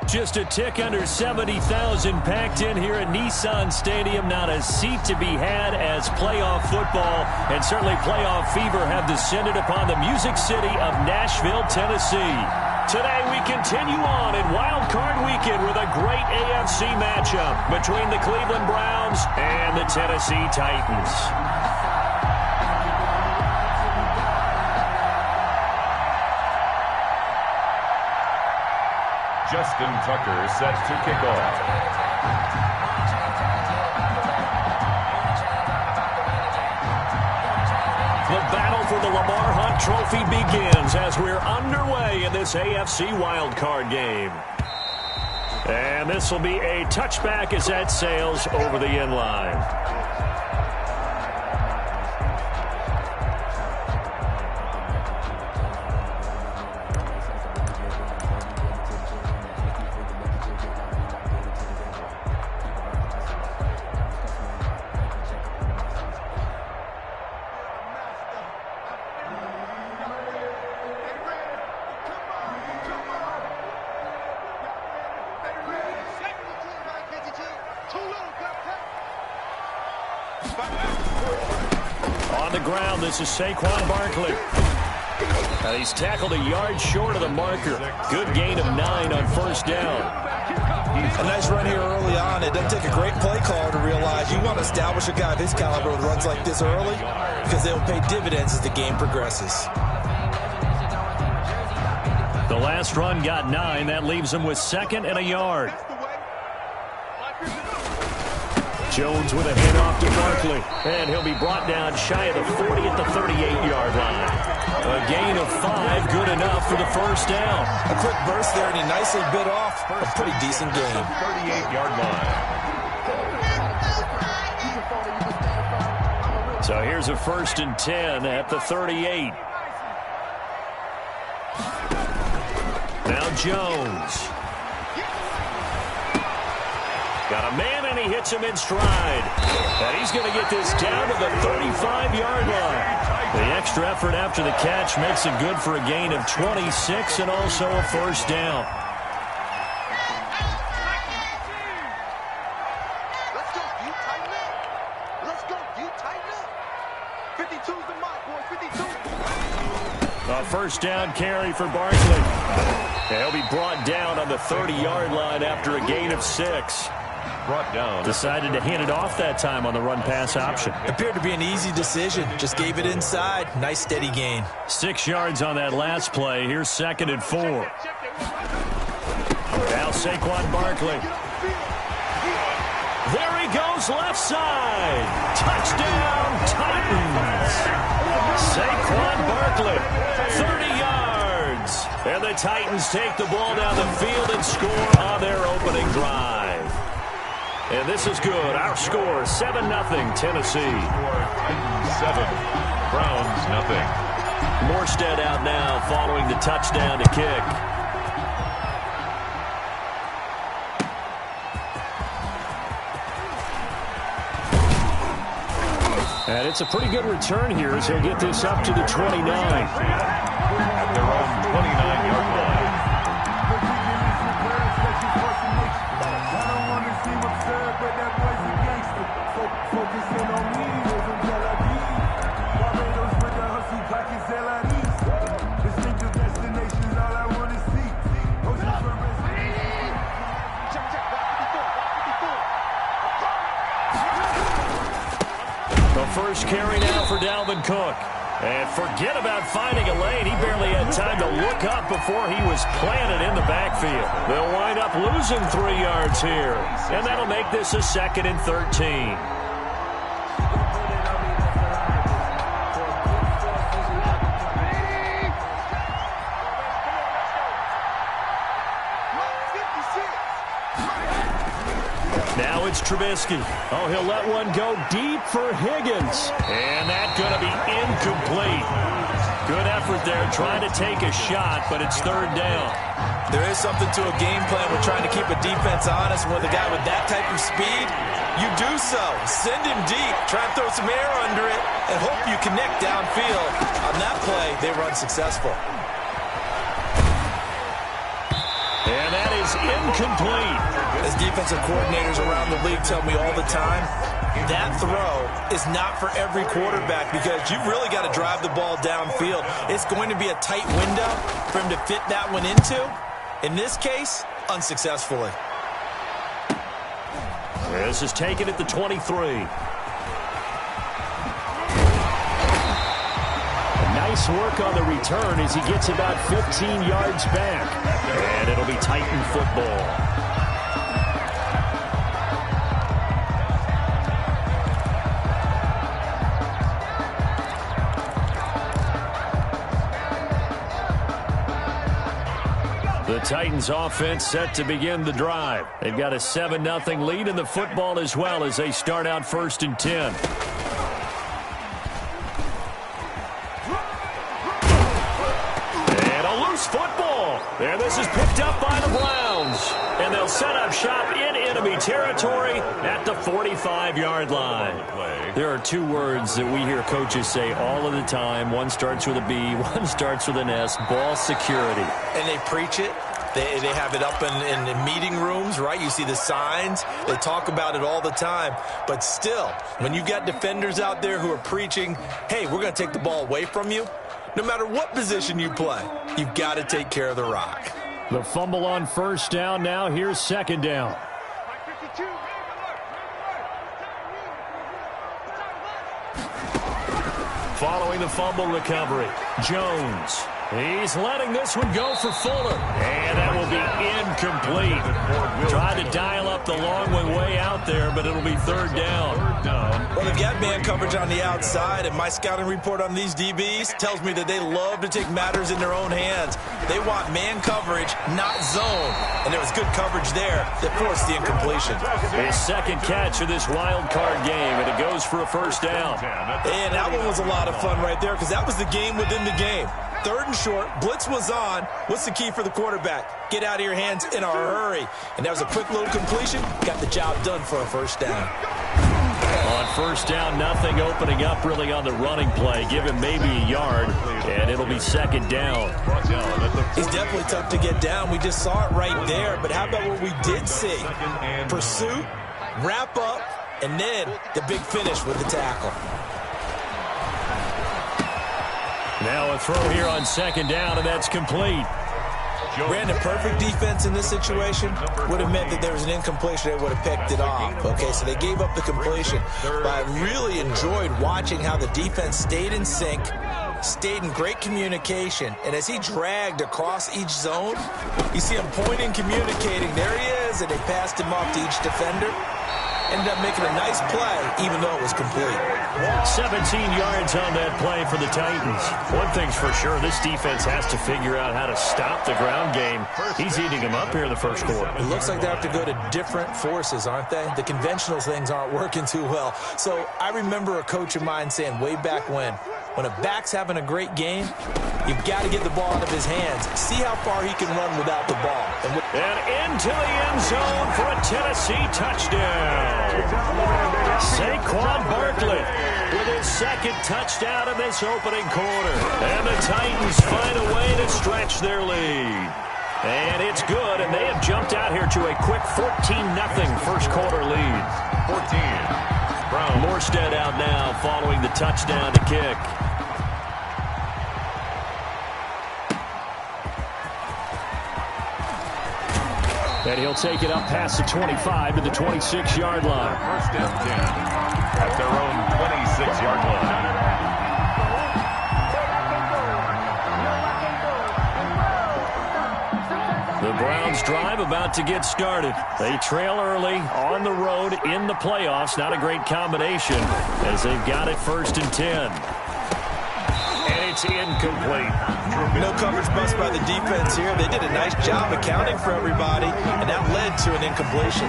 Just a tick under 70,000 packed in here at Nissan Stadium. Not a seat to be had as playoff football and certainly playoff fever have descended upon the Music City of Nashville, Tennessee. Today we continue on in Wildcard Weekend with a great AFC matchup between the Cleveland Browns and the Tennessee Titans. Justin Tucker set to kick off. The battle for the Lamar Hunt Trophy begins as we're underway in this AFC wildcard game. And this will be a touchback as that sails over the end line. On the ground, this is Saquon Barkley. He's tackled a yard short of the marker. Good gain of 9 on first down. A nice run here early on. It doesn't take a great play caller to realize you want to establish a guy of his caliber with runs like this early because they'll pay dividends as the game progresses. The last run got 9. That leaves him with 2nd and a yard. Jones with a handoff to Barkley. And he'll be brought down shy of the 40 at the 38-yard line. A gain of 5, good enough for the first down. A quick burst there, and he nicely bit off a pretty decent gain. 38-yard line. So here's a 1st and 10 at the 38. Now Jones. Got a man, and he hits him in stride. And he's going to get this down to the 35-yard line. The extra effort after the catch makes it good for a gain of 26 and also a first down. Let's go, you tighten up. Let's go, you tighten up. 52's the mark, boy, 52. A first down carry for Barkley. And he'll be brought down on the 30-yard line after a gain of 6. Brought down. Decided to hand it off that time on the run-pass option. Appeared to be an easy decision. Just gave it inside. Nice steady gain. 6 yards on that last play. Here's 2nd and 4. Now Saquon Barkley. There he goes, left side. Touchdown, Titans. Saquon Barkley, 30 yards. And the Titans take the ball down the field and score on their opening drive. And this is good. Our score, 7-0 Tennessee. 7. Browns, nothing. Morstead out now following the touchdown to kick. And it's a pretty good return here as he'll get this up to the 29. At their own 29-yard line. First carry now for Dalvin Cook. And forget about finding a lane. He barely had time to look up before he was planted in the backfield. They'll wind up losing 3 yards here. And that'll make this a 2nd and 13. Now it's Trubisky. Oh, he'll let one go deep for Higgins. And that's going to be incomplete. Good effort there trying to take a shot, but it's 3rd down. There is something to a game plan with trying to keep a defense honest. With a guy with that type of speed, you do so. Send him deep. Try and throw some air under it and hope you connect downfield. On that play, they run successful. And that is is incomplete. As defensive coordinators around the league tell me all the time, that throw is not for every quarterback because you've really got to drive the ball downfield. It's going to be a tight window for him to fit that one into. In this case, unsuccessfully. This is taken at the 23. Nice work on the return as he gets about 15 yards back. And it'll be Titan football. The Titans offense set to begin the drive. They've got a 7-0 lead in the football as well as they start out 1st and 10. Football. And this is picked up by the Browns. And they'll set up shop in enemy territory at the 45-yard line. There are two words that we hear coaches say all of the time. One starts with a B, one starts with an S, ball security. And they preach it. They have it up in meeting rooms, right? You see the signs. They talk about it all the time. But still, when you've got defenders out there who are preaching, hey, we're going to take the ball away from you, no matter what position you play, you've got to take care of the rock. The fumble on 1st down now. Here's 2nd down. Following the fumble recovery, Jones. He's letting this one go for Fuller. And that will be incomplete. Tried to dial up the long one way out there, but it'll be 3rd down. Well, they've got man coverage on the outside, and my scouting report on these DBs tells me that they love to take matters in their own hands. They want man coverage, not zone. And there was good coverage there that forced the incompletion. His 2nd catch of this wild card game, and it goes for a 1st down. And that one was a lot of fun right there because that was the game within the game. 3rd and short, blitz was on. What's the key for the quarterback? Get out of your hands in a hurry. And that was a quick little completion. Got the job done for a 1st down. On 1st down, nothing opening up really on the running play. Give him maybe a yard, and it'll be 2nd down. He's definitely tough to get down. We just saw it right there. But how about what we did see? Pursuit, wrap up, and then the big finish with the tackle. Now a throw here on 2nd down, and that's complete. Brandon, perfect defense in this situation would have meant that there was an incompletion. They would have picked it off. Okay, so they gave up the completion. But I really enjoyed watching how the defense stayed in sync, stayed in great communication. And as he dragged across each zone, you see him pointing, communicating. There he is, and they passed him off to each defender. Ended up making a nice play, even though it was complete. 17 yards on that play for the Titans. One thing's for sure, this defense has to figure out how to stop the ground game. He's eating them up here in the 1st quarter. It looks like they have to go to different forces, aren't they? The conventional things aren't working too well. So I remember a coach of mine saying way back when a back's having a great game, you've got to get the ball out of his hands. See how far he can run without the ball. And into the end zone for a Tennessee touchdown. Saquon Barkley with his 2nd touchdown in this opening quarter. And the Titans find a way to stretch their lead. And it's good, and they have jumped out here to a quick 14-0 1st quarter lead. 14. Brown. Morstead out now following the touchdown to kick. And he'll take it up past the 25 to the 26-yard line. 1st and 10 at their own 26-yard line. The Browns drive about to get started. They trail early on the road in the playoffs. Not a great combination as they've got it 1st and 10. And it's incomplete. No coverage bust by the defense here. They did a nice job accounting for everybody, and that led to an incompletion.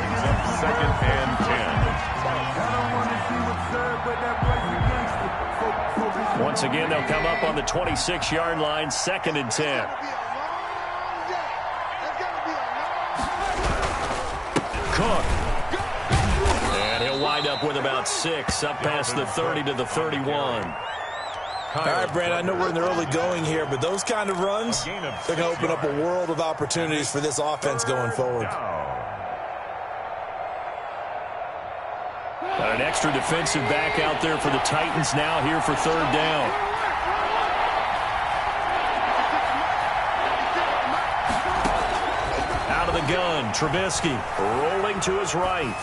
2nd and 10. Once again, they'll come up on the 26-yard line, 2nd and 10. Cook. And he'll wind up with about 6, up past the 30 to the 31. All right, Brand, I know we're in the early going here, but those kind of runs, they're going to open up a world of opportunities for this offense going forward. Got an extra defensive back out there for the Titans now here for third down. Out of the gun, Trubisky rolling to his right.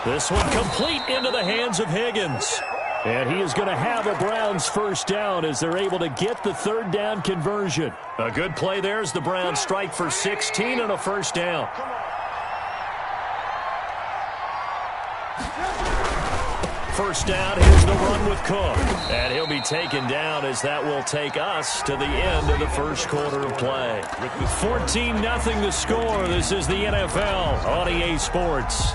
This one complete into the hands of Higgins. And he is going to have a Browns first down as they're able to get the third down conversion. A good play there as the Browns strike for 16 and a first down. First down, here's the run with Cook. And he'll be taken down as that will take us to the end of the first quarter of play. 14-0 the score. This is the NFL on EA Sports.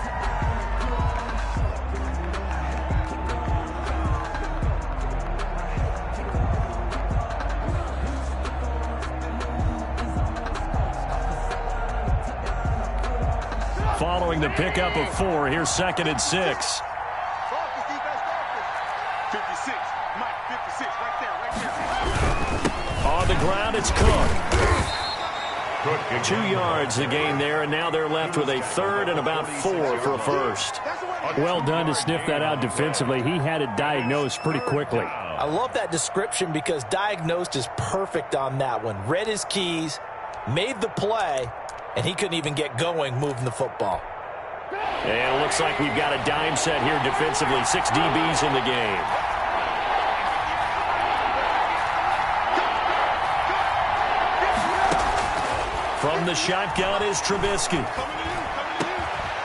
Following the pickup of 4, here's 2nd and 6. On the ground, it's Cook. 2 yards the gain there, and now they're left with a third and about 4 for a first. Well done to sniff that out defensively. He had it diagnosed pretty quickly. I love that description because diagnosed is perfect on that one. Read his keys, made the play, and he couldn't even get going moving the football. And it looks like we've got a dime set here defensively. 6 DBs in the game. From the shotgun is Trubisky.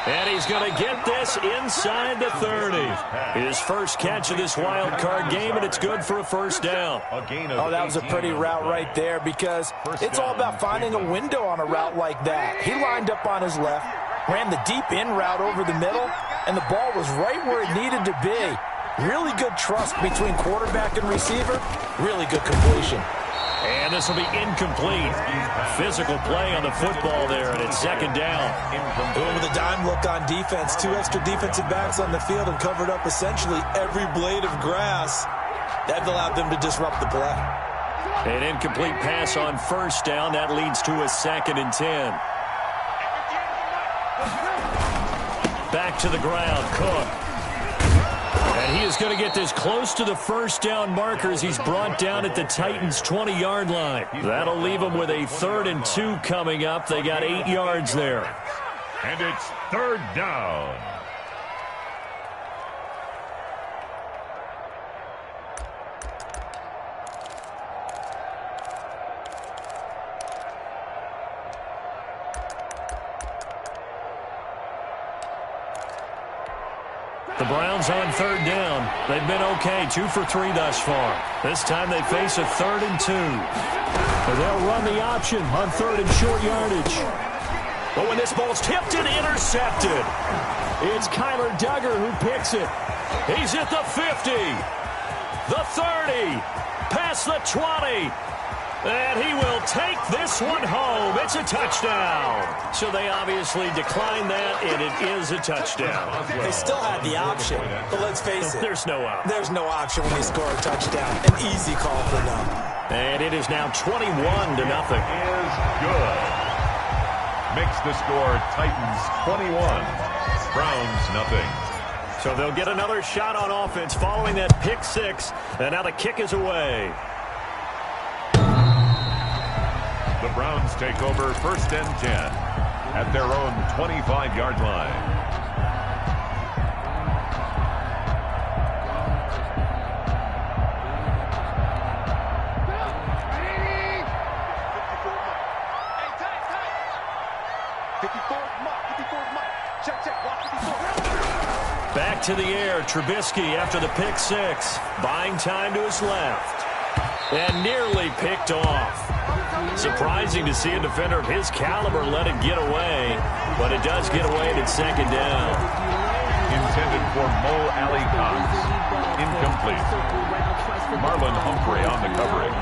And he's going to get this inside the 30. His first catch of this wild card game, and it's good for a first down. Oh, that was a pretty route right there because it's all about finding a window on a route like that. He lined up on his left, ran the deep in route over the middle, and the ball was right where it needed to be. Really good trust between quarterback and receiver. Really good completion. And this will be incomplete. Physical play on the football there, and it's 2nd down. Going with a dime look on defense. 2 extra defensive backs on the field and covered up essentially every blade of grass. That allowed them to disrupt the play. An incomplete pass on first down. That leads to a 2nd and 10. Back to the ground, Cook. And he is going to get this close to the first down marker as he's brought down at the Titans' 20-yard line. That'll leave them with a 3rd and 2 coming up. They got 8 yards there. And it's 3rd down. The Browns on 3rd down. They've been okay, 2 for 3 thus far. This time they face a 3rd and 2. They'll run the option on 3rd and short yardage. But when this ball's tipped and intercepted, it's Kyler Duggar who picks it. He's at the 50, the 30, past the 20. And he will take this one home. It's a touchdown. So they obviously declined that, and it is a touchdown. They still had the option, but let's face it. There's no option. There's no option when they score a touchdown. An easy call for them. And it is now 21-0. Is good. Makes the score Titans 21, Browns nothing. So they'll get another shot on offense following that pick 6, and now the kick is away. The Browns take over 1st and 10 at their own 25-yard line. Back to the air, Trubisky after the pick 6, buying time to his left, and nearly picked off. Surprising to see a defender of his caliber let it get away, but it does get away at 2nd down. Intended for Mo Ali Cox. Incomplete. Marlon Humphrey on the coverage.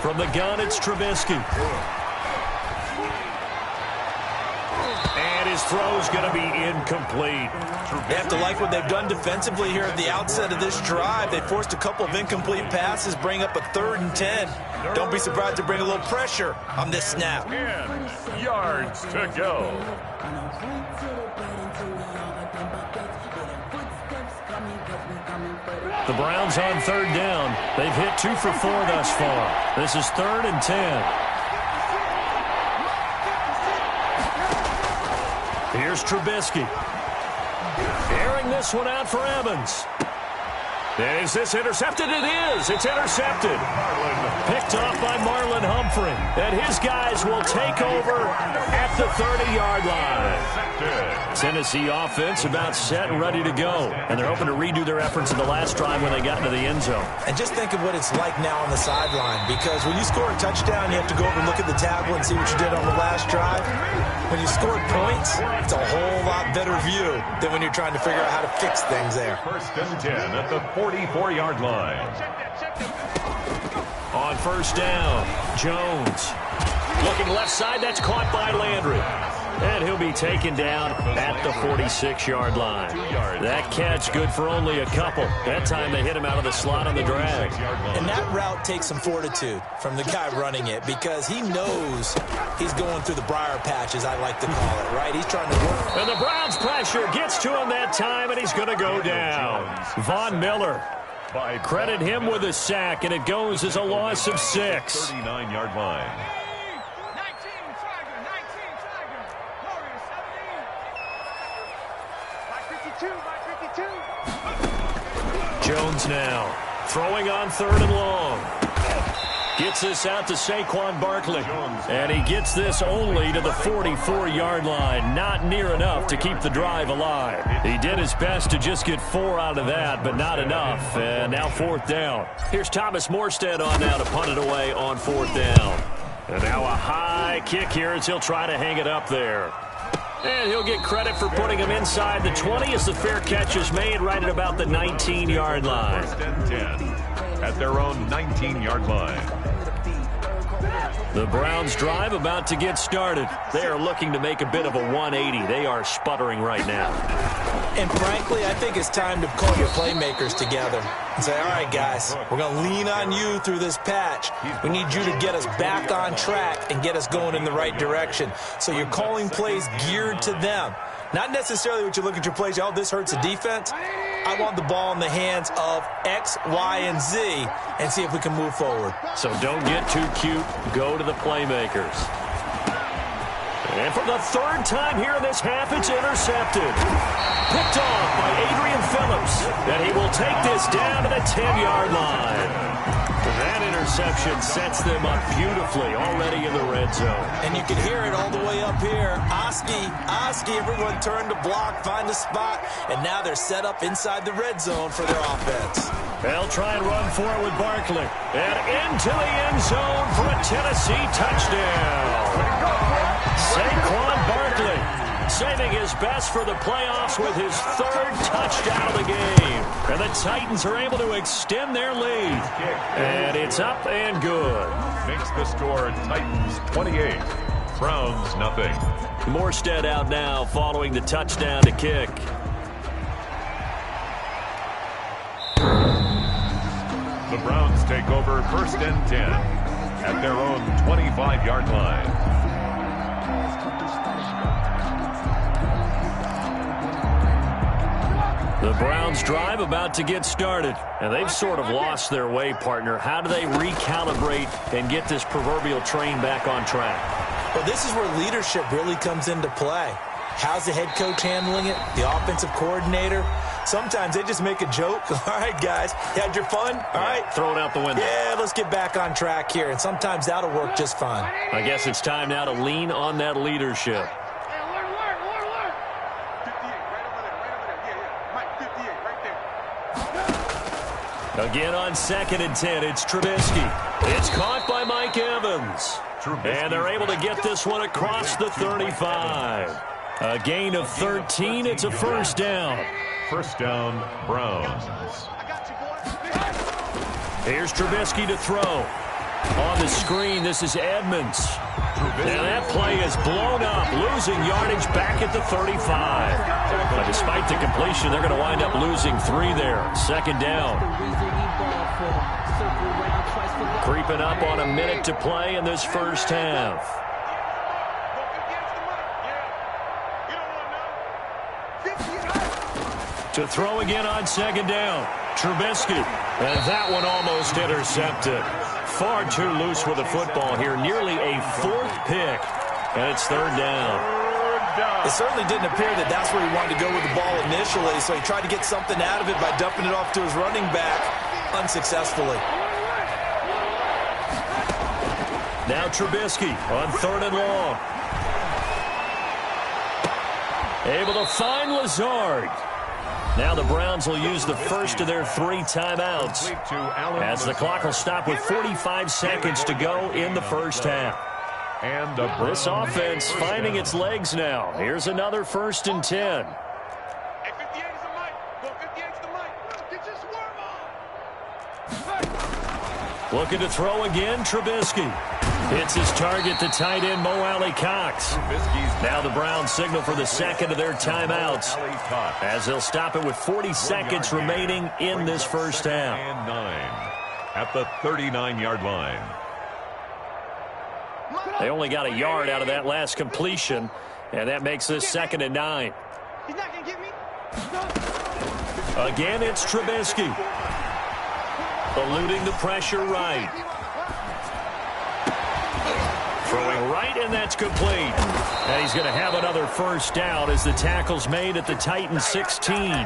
From the gun, it's Trubisky. his throw's going to be incomplete. They have to like what they've done defensively here at the outset of this drive. They forced a couple of incomplete passes, bring up a 3rd and 10. Don't be surprised to bring a little pressure on this snap. 10 yards to go. The Browns on 3rd down. They've hit 2 for 4 thus far. This is 3rd and 10. Here's Trubisky. Airing this one out for Evans. Is this intercepted? It is. It's intercepted. Picked off by Marlon Humphrey. And his guys will take over at the 30-yard line. Tennessee offense about set and ready to go. And they're hoping to redo their efforts in the last drive when they got into the end zone. And just think of what it's like now on the sideline. Because when you score a touchdown, you have to go over and look at the tablet and see what you did on the last drive. When you scored points, it's a whole lot better view than when you're trying to figure out how to fix things there. 1st and 10 at the 44-yard line. On 1st down, Jones. Looking left side, that's caught by Landry. And he'll be taken down at the 46-yard line. That catch good for only a couple. That time they hit him out of the slot on the drag. And that route takes some fortitude from the guy running it because he knows he's going through the briar patch, as I like to call it, right? He's trying to work. And the Browns pressure gets to him that time, and he's going to go down. Von Miller. Credit him with a sack, and it goes as a loss of 6. 39-yard line. Jones now throwing on 3rd and long. Gets this out to Saquon Barkley. And he gets this only to the 44-yard line. Not near enough to keep the drive alive. He did his best to just get 4 out of that, but not enough. And now 4th down. Here's Thomas Morstead on now to punt it away on 4th down. And now a high kick here as he'll try to hang it up there. And he'll get credit for putting him inside the 20 as the fair catch is made right at about the 19-yard line. 1st and 10 at their own 19-yard line. The Browns drive about to get started. They are looking to make a bit of a 180. They are sputtering right now. And frankly, I think it's time to call your playmakers together and say, all right, guys, we're going to lean on you through this patch. We need you to get us back on track and get us going in the right direction. So you're calling plays geared to them. Not necessarily what you look at your plays, oh, this hurts the defense. I want the ball in the hands of X, Y, and Z and see if we can move forward. So don't get too cute. Go to the playmakers. And for the 3rd time here in this half, it's intercepted. Picked off by Adrian Phillips. And he will take this down to the 10-yard line. That interception sets them up beautifully already in the red zone. And you can hear it all the way up here. Oski, everyone turned to block, find a spot, and now they're set up inside the red zone for their offense. They'll try and run for it with Barkley. And into the end zone for a Tennessee touchdown. Saquon Barkley saving his best for the playoffs with his 3rd touchdown of the game. And the Titans are able to extend their lead. And it's up and good. Makes the score Titans 28, Browns nothing. Morstead out now following the touchdown to kick. The Browns take over 1st and 10 at their own 25-yard line. The Browns drive about to get started, and they've sort of lost their way, partner. How do they recalibrate and get this proverbial train back on track? Well, this is where leadership really comes into play. How's the head coach handling it? The offensive coordinator? Sometimes they just make a joke. All right, guys, you had your fun? All right. Throw it out the window. Yeah, let's get back on track here, and sometimes that'll work just fine. I guess it's time now to lean on that leadership. Again on 2nd and 10, it's Trubisky. It's caught by Mike Evans. And they're able to get this one across the 35. A gain of 13. It's a 1st down. 1st down, Browns. Here's Trubisky to throw. On the screen, this is Edmonds. And that play is blown up, losing yardage back at the 35. But despite the completion, they're going to wind up losing 3 there. Second down. Creeping up on a minute to play in this first half. To throw again on second down. Trubisky. And that one almost intercepted. Far too loose with the football here. Nearly a 4th pick. And it's third down. It certainly didn't appear that that's where he wanted to go with the ball initially, so he tried to get something out of it by dumping it off to his running back unsuccessfully. Now Trubisky on 3rd and long. Able to find Lazard. Now the Browns will use the first of their 3 timeouts as the clock will stop with 45 seconds to go in the first half. And this offense finding its legs now. Here's another 1st and 10. Looking to throw again, Trubisky. Hits his target, the tight end, Mo Alley-Cox. Now the Browns signal for the second of their timeouts as they'll stop it with 40 seconds remaining in this first half. And 9 at the 39-yard line. They only got a yard out of that last completion, and that makes this 2nd and 9. He's not going to get me. Again, it's Trubisky. Eluding the pressure right. Throwing right, and that's complete. And he's going to have another first down as the tackle's made at the Titans 16.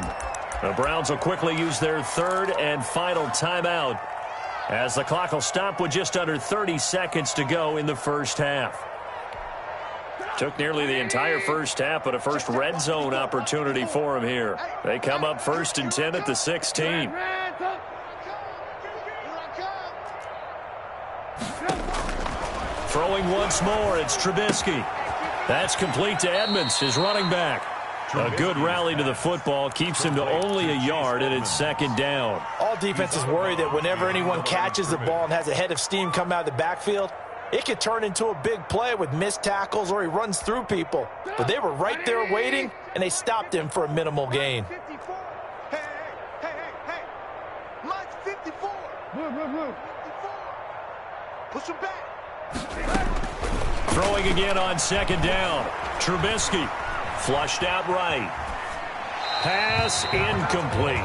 The Browns will quickly use their 3rd and final timeout as the clock will stop with just under 30 seconds to go in the first half. Took nearly the entire first half, but a first red zone opportunity for him here. They come up 1st and 10 at the 16. Throwing once more, it's Trubisky. That's complete to Edmonds, his running back. A good rally to the football keeps him to only a yard, and it's 2nd down. All defenses worry that whenever anyone catches the ball and has a head of steam come out of the backfield, it could turn into a big play with missed tackles or he runs through people. But they were right there waiting, and they stopped him for a minimal gain. Hey. Mine's 54. Move. 54. Push him back. Throwing again on 2nd down. Trubisky flushed out right. Pass incomplete.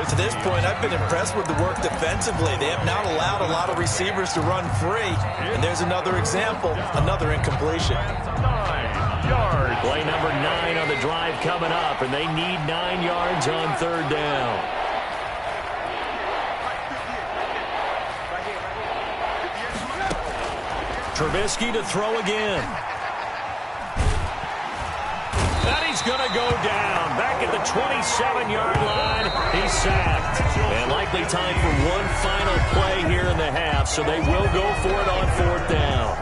To this point, I've been impressed with the work defensively. They have not allowed a lot of receivers to run free. And there's another example, another incompletion. 9 yards. Play number 9 on the drive coming up, and they need 9 yards on 3rd down. Trubisky to throw again. And he's going to go down. Back at the 27-yard line, he's sacked. And likely time for one final play here in the half, so they will go for it on 4th down.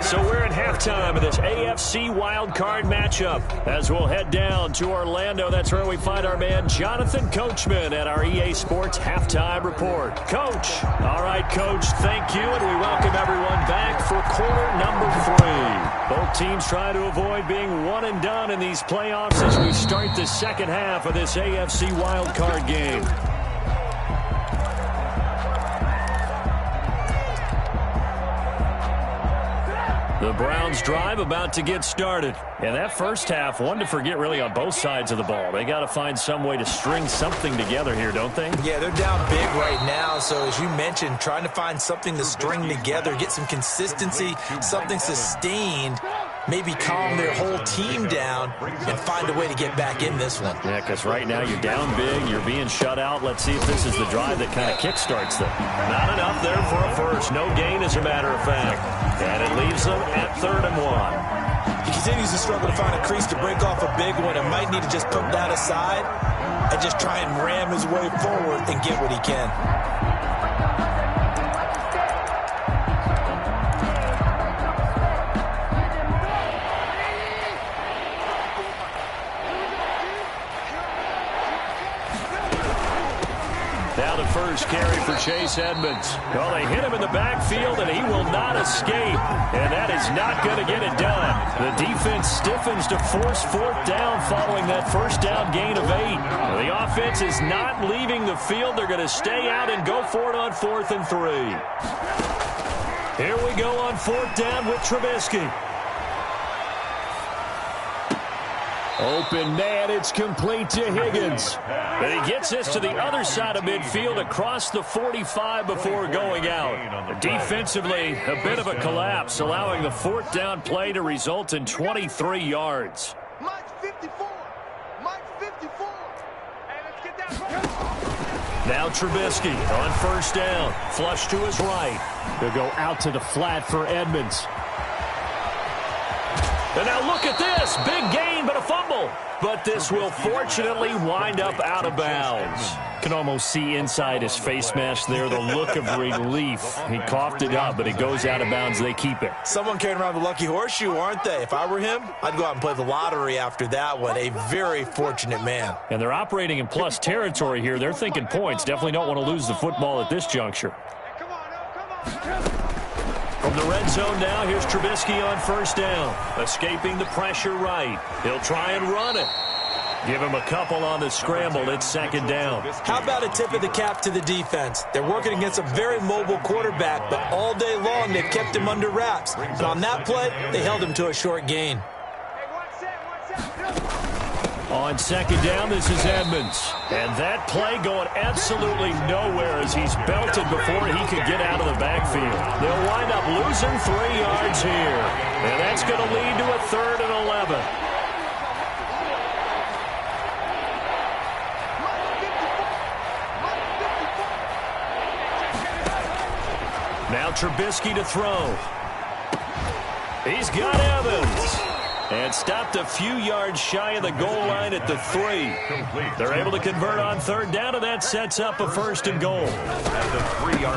So we're at halftime of this AFC wildcard matchup as we'll head down to Orlando. That's where we find our man Jonathan Coachman at our EA Sports Halftime Report. Coach. All right, Coach, thank you, and we welcome everyone back for quarter number 3. Both teams try to avoid being one and done in these playoffs as we start the second half of this AFC wildcard game. The Browns drive about to get started. And that first half, one to forget really on both sides of the ball. They got to find some way to string something together here, don't they? Yeah, they're down big right now. So as you mentioned, trying to find something to string together, get some consistency, something sustained, maybe calm their whole team down and find a way to get back in this one. Yeah, because right now you're down big, you're being shut out. Let's see if this is the drive that kind of kickstarts them. Not enough there for a first. No gain, as a matter of fact. And it leaves them at 3rd and 1. He continues to struggle to find a crease to break off a big one and might need to just put that aside and just try and ram his way forward and get what he can. Now the first carry for Chase Edmonds. Well, they hit him in the backfield, and he will not escape. And that is not going to get it done. The defense stiffens to force fourth down following that first down gain of 8. The offense is not leaving the field. They're going to stay out and go for it on 4th and 3. Here we go on 4th down with Trubisky. Open man, it's complete to Higgins. But he gets this to the other side of midfield across the 45 before going out. Defensively, a bit of a collapse, allowing the 4th down play to result in 23 yards. Mike 54. Mike 54. Hey, let's get that. Now Trubisky on 1st down. Flush to his right. He'll go out to the flat for Edmonds. And now look at this. Big gain, but a fumble. But this will fortunately wind up out of bounds. Can almost see inside his face mask there the look of relief. He coughed it up, but it goes out of bounds. They keep it. Someone carrying around the lucky horseshoe, aren't they? If I were him, I'd go out and play the lottery after that one. A very fortunate man. And they're operating in plus territory here. They're thinking points. Definitely don't want to lose the football at this juncture. Come on. From the red zone now, here's Trubisky on 1st down. Escaping the pressure right. He'll try and run it. Give him a couple on the scramble. It's 2nd down. How about a tip of the cap to the defense? They're working against a very mobile quarterback, but all day long they've kept him under wraps. And on that play, they held him to a short gain. On 2nd down, this is Edmonds. And that play going absolutely nowhere as he's belted before he could get out of the backfield. They'll wind up losing 3 yards here. And that's going to lead to a 3rd and 11. Now Trubisky to throw. He's got Evans. And stopped a few yards shy of the goal line at the 3. They're able to convert on 3rd down, and that sets up a 1st and goal.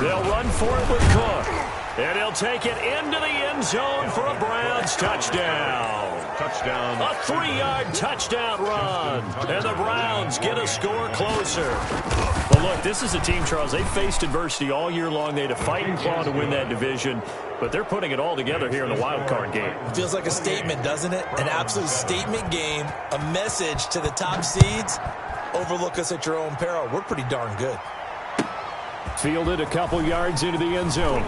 They'll run for it with Cook. And he'll take it into the end zone for a Browns touchdown. A 3-yard touchdown run. And the Browns get a score closer. Well, look, this is a team, Charles. They faced adversity all year long. They had to fight and claw to win that division. But they're putting it all together here in the wild card game. It feels like a statement, doesn't it? An absolute statement game. A message to the top seeds. Overlook us at your own peril. We're pretty darn good. Fielded a couple yards into the end zone.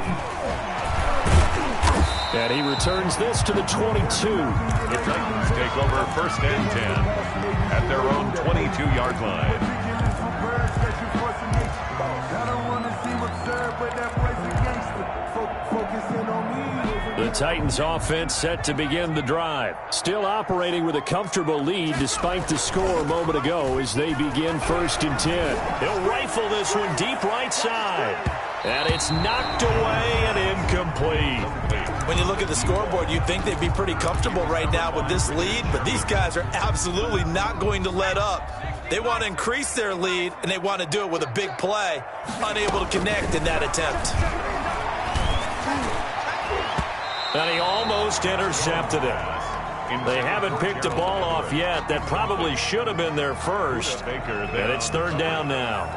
And he returns this to the 22. The Titans take over 1st and 10 at their own 22-yard line. The Titans offense set to begin the drive. Still operating with a comfortable lead despite the score a moment ago as they begin 1st and 10. He'll rifle this one deep right side. And it's knocked away and incomplete. When you look at the scoreboard, you'd think they'd be pretty comfortable right now with this lead, but these guys are absolutely not going to let up. They want to increase their lead, and they want to do it with a big play. Unable to connect in that attempt. And he almost intercepted it. They haven't picked a ball off yet. That probably should have been their first. And it's 3rd down now.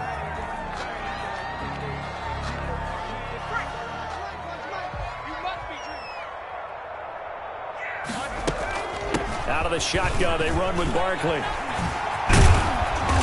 Out of the shotgun, they run with Barkley.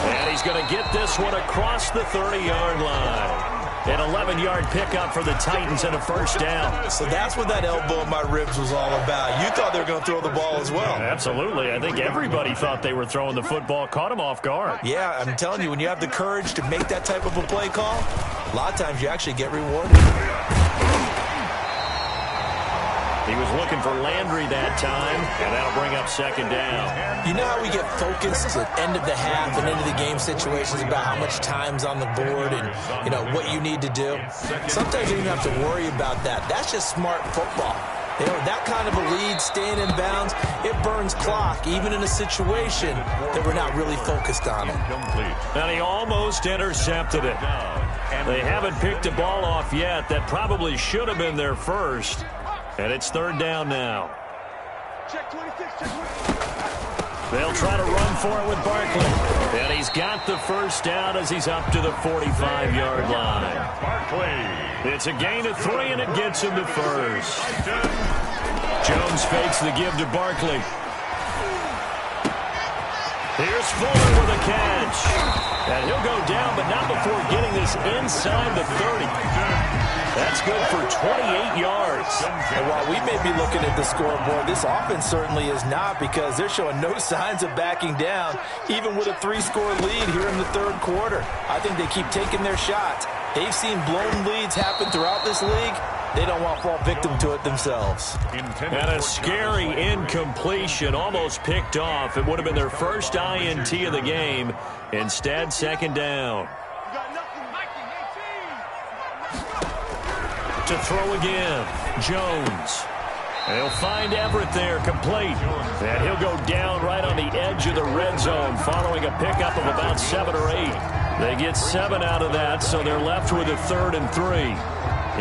And he's going to get this one across the 30-yard line. An 11-yard pickup for the Titans and a 1st down. So that's what that elbow in my ribs was all about. You thought they were going to throw the ball as well. Absolutely. I think everybody thought they were throwing the football. Caught him off guard. Yeah, I'm telling you, when you have the courage to make that type of a play call, a lot of times you actually get rewarded. He was looking for Landry that time, and that'll bring up 2nd down. You know how we get focused at end of the half and into the game situations about how much time's on the board and, you know, what you need to do? Sometimes you don't have to worry about that. That's just smart football. You know, that kind of a lead, staying in bounds, it burns clock, even in a situation that we're not really focused on it. And he almost intercepted it. They haven't picked a ball off yet. That probably should have been their first. And it's 3rd down now. Check 26, check 26. They'll try to run for it with Barkley. And he's got the first down as he's up to the 45-yard line. It's a gain of 3, and it gets him to first. Jones fakes the give to Barkley. Here's Fuller with a catch. And he'll go down, but not before getting this inside the 30. That's good for 28 yards. And while we may be looking at the scoreboard, this offense certainly is not, because they're showing no signs of backing down, even with a 3-score lead here in the third quarter. I think they keep taking their shots. They've seen blown leads happen throughout this league. They don't want to fall victim to it themselves. And a scary incompletion, almost picked off. It would have been their first INT of the game. Instead, second down. To throw again, Jones. And he'll find Everett there, complete. And he'll go down right on the edge of the red zone following a pickup of about 7 or 8. They get 7 out of that, so they're left with a 3rd and 3.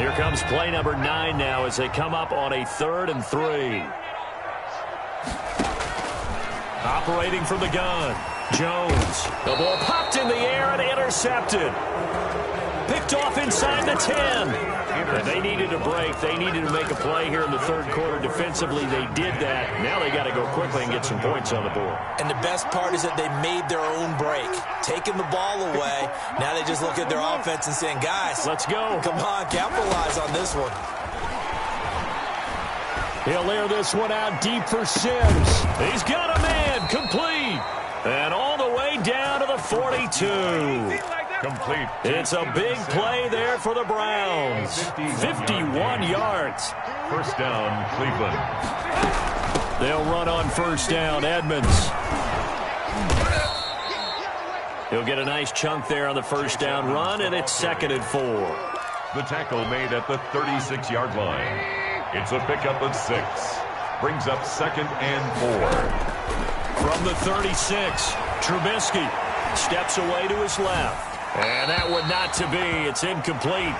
Here comes play number 9 now as they come up on a 3rd and 3. Operating from the gun, Jones. The ball popped in the air and intercepted. Picked off inside the 10. And they needed a break. They needed to make a play here in the third quarter. Defensively, they did that. Now they got to go quickly and get some points on the board. And the best part is that they made their own break. Taking the ball away. Now they just look at their offense and saying, guys, let's go. Come on, capitalize on this one. He'll air this one out deep for Sims. He's got a man, complete. And all the way down to the 42. Complete. It's a big play there for the Browns. 51 yards. First down, Cleveland. They'll run on first down, Edmonds. He'll get a nice chunk there on the first down run, and it's 2nd and 4. The tackle made at the 36-yard line. It's a pickup of 6. Brings up 2nd and 4. From the 36, Trubisky steps away to his left. And that would not to be. It's incomplete.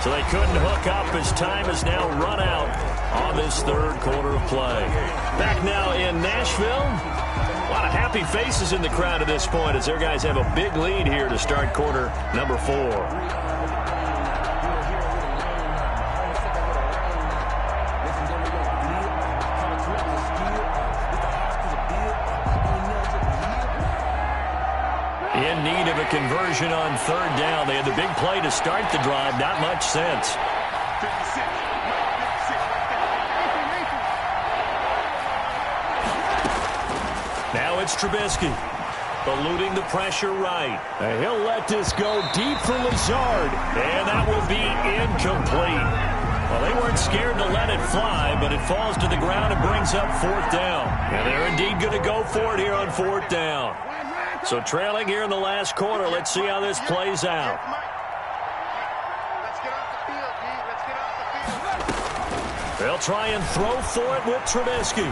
So they couldn't hook up as time has now run out on this third quarter of play. Back now in Nashville. A lot of happy faces in the crowd at this point as their guys have a big lead here to start quarter number 4. In need of a conversion on third down. They had the big play to start the drive. Not much sense. Now it's Trubisky. Eluding the pressure right. And he'll let this go deep for Lazard. And that will be incomplete. Well, they weren't scared to let it fly, but it falls to the ground and brings up 4th down. And they're indeed going to go for it here on 4th down. So trailing here in the last quarter. Let's see how this plays out. They'll try and throw for it with Trubisky.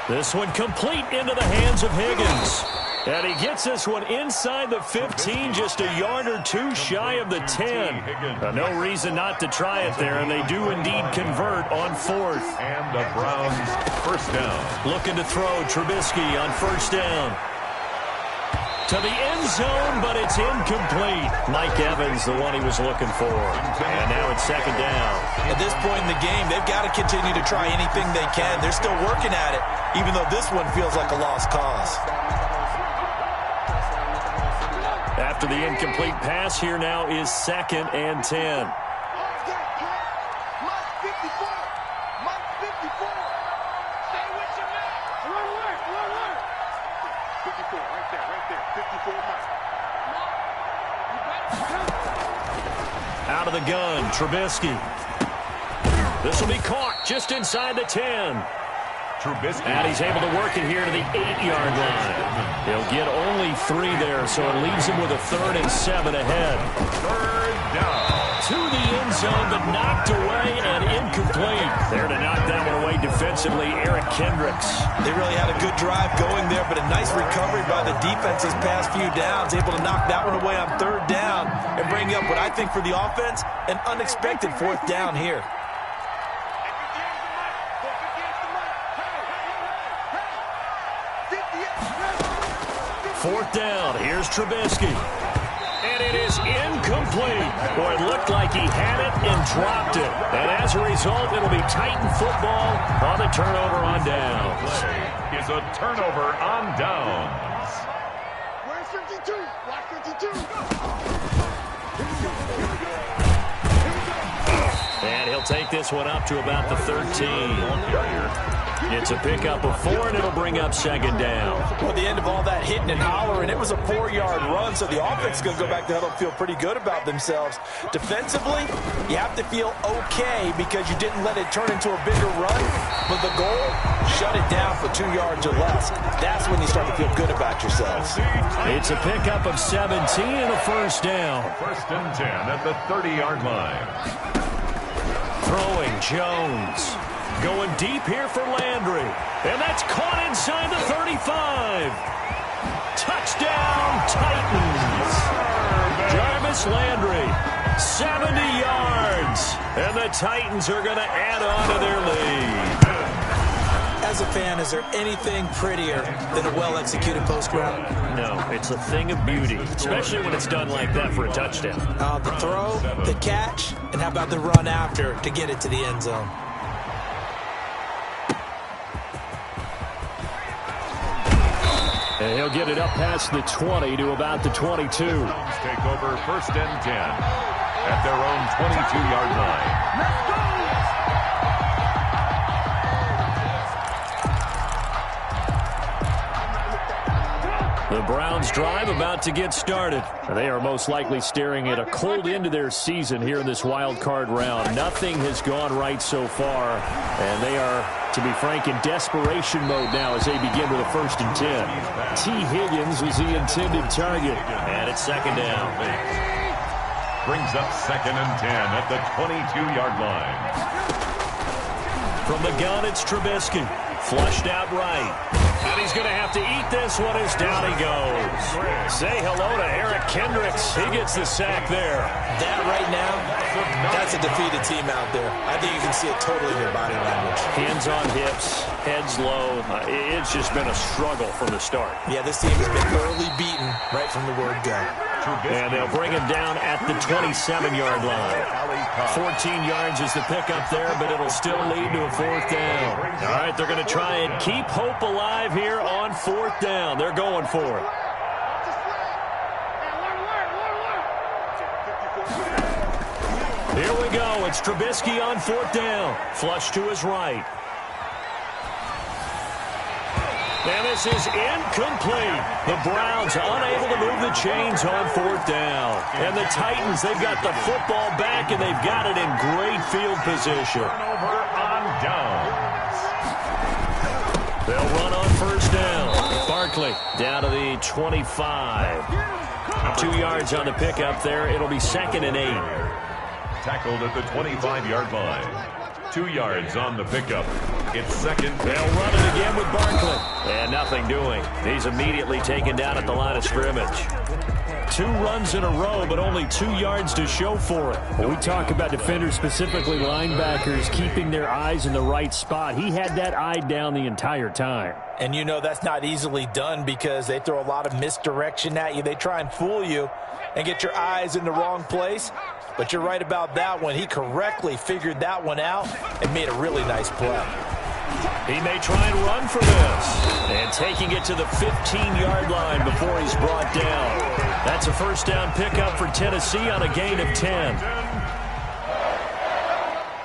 This one complete into the hands of Higgins. And he gets this one inside the 15, just a yard or 2 shy of the 10. No reason not to try it there, and they do indeed convert on 4th. And the Browns first down. Looking to throw Trubisky on first down. To the end zone, but it's incomplete. Mike Evans, the one he was looking for. And now it's 2nd down. At this point in the game, they've got to continue to try anything they can. They're still working at it, even though this one feels like a lost cause. After the incomplete pass, here now is 2nd and 10. Out of the gun, Trubisky. This will be caught just inside the 10. Trubisky. And he's able to work it here to the 8-yard line. He'll get only 3 there, so it leaves him with a 3rd and 7 ahead. Third down. To the end zone, but knocked away and incomplete. There to knock that one away defensively, Eric Kendricks. They really had a good drive going there, but a nice recovery by the defense this past few downs, able to knock that one away on third down and bring up what I think for the offense, an unexpected 4th down here. 4th down. Here's Trubisky. And it is incomplete. Boy, it looked like he had it and dropped it. And as a result, it'll be Titan football on the turnover on downs. Play is a turnover on downs. Where's 52? Watch 52. And he'll take this one up to about the 13. It's a pickup of 4, and it'll bring up 2nd down. Well, at the end of all that hitting and hollering, it was a 4-yard run, so the offense is going to go back to huddle and feel pretty good about themselves. Defensively, you have to feel okay because you didn't let it turn into a bigger run. But the goal, shut it down for 2 yards or less. That's when you start to feel good about yourselves. It's a pickup of 17 and a 1st down. 1st and 10 at the 30-yard line. Throwing Jones. Going deep here for Landry. And that's caught inside the 35. Touchdown, Titans. Jarvis Landry, 70 yards. And the Titans are going to add on to their lead. As a fan, is there anything prettier than a well-executed post route? No, it's a thing of beauty, especially when it's done like that for a touchdown. The throw, the catch, and how about the run after to get it to the end zone? And he'll get it up past the 20 to about the 22. Take over 1st and 10 at their own 22-yard line. Let's go! The Browns drive about to get started. They are most likely staring at a cold end to their season here in this wild card round. Nothing has gone right so far, and they are, to be frank, in desperation mode now as they begin with a 1st and 10. T. Higgins was the intended target, and it's 2nd down. Brings up 2nd and 10 at the 22-yard line. From the gun, it's Trubisky. Flushed out right. And he's going to have to eat this one as down he goes. Say hello to Eric Kendricks. He gets the sack there. That right now, that's a defeated team out there. I think you can see it totally in their body language. Hands on hips, heads low. It's just been a struggle from the start. Yeah, this team has been thoroughly beaten right from the word go. And they'll bring him down at the 27-yard line. 14 yards is the pickup there, but it'll still lead to a 4th down. All right, they're going to try and keep hope alive here on 4th down. They're going for it. Here we go. It's Trubisky on 4th down. Flush to his right. And this is incomplete. The Browns unable to move the chains on 4th down. And the Titans, they've got the football back, and they've got it in great field position. Turnover on downs. They'll run on 1st down. Barkley down to the 25. 2 yards on the pickup there. It'll be 2nd and 8. Tackled at the 25-yard line. 2 yards on the pickup. It's 2nd. They'll run it again with Barkley. And nothing doing. He's immediately taken down at the line of scrimmage. 2 runs in a row, but only 2 yards to show for it. When we talk about defenders, specifically linebackers, keeping their eyes in the right spot, he had that eye down the entire time. And you know that's not easily done because they throw a lot of misdirection at you. They try and fool you and get your eyes in the wrong place. But you're right about that one. He correctly figured that one out and made a really nice play. He may try and run for this. And taking it to the 15-yard line before he's brought down. That's a 1st down pickup for Tennessee on a gain of 10.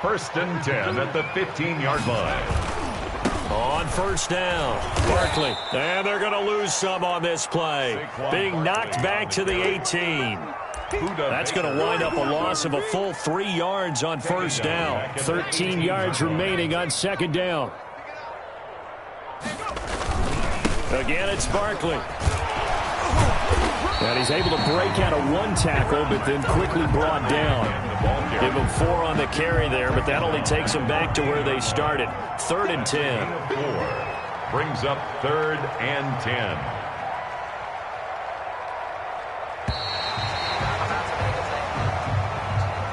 1st and 10 at the 15-yard line. On 1st down, Barkley. And they're going to lose some on this play. Being knocked back to the 18. That's going to wind up a loss of a full 3 yards on 1st down. 13 yards remaining on 2nd down. Again, it's Barkley. And he's able to break out of 1 tackle, but then quickly brought down. Give him 4 on the carry there, but that only takes them back to where they started. 3rd and 10. 4 brings up 3rd and 10.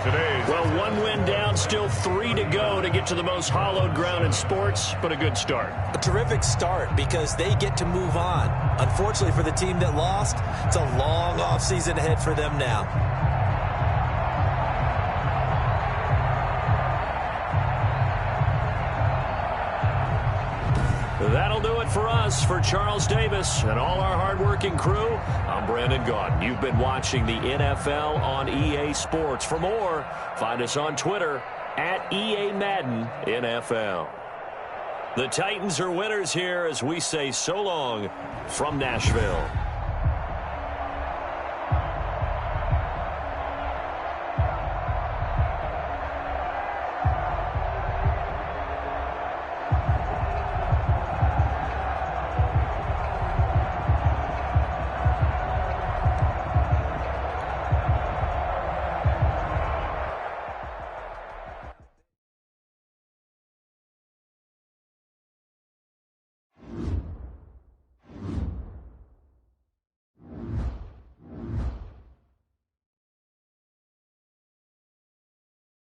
today's... Well, one win down, still 3 to go to get to the most hallowed ground in sports, but a good start. A terrific start because they get to move on. Unfortunately for the team that lost, it's a long offseason ahead for them now. That'll do it for us. For Charles Davis and all our hardworking crew, I'm Brandon Gaudin. You've been watching the NFL on EA Sports. For more, find us on Twitter at EA Madden NFL. The Titans are winners here as we say so long from Nashville.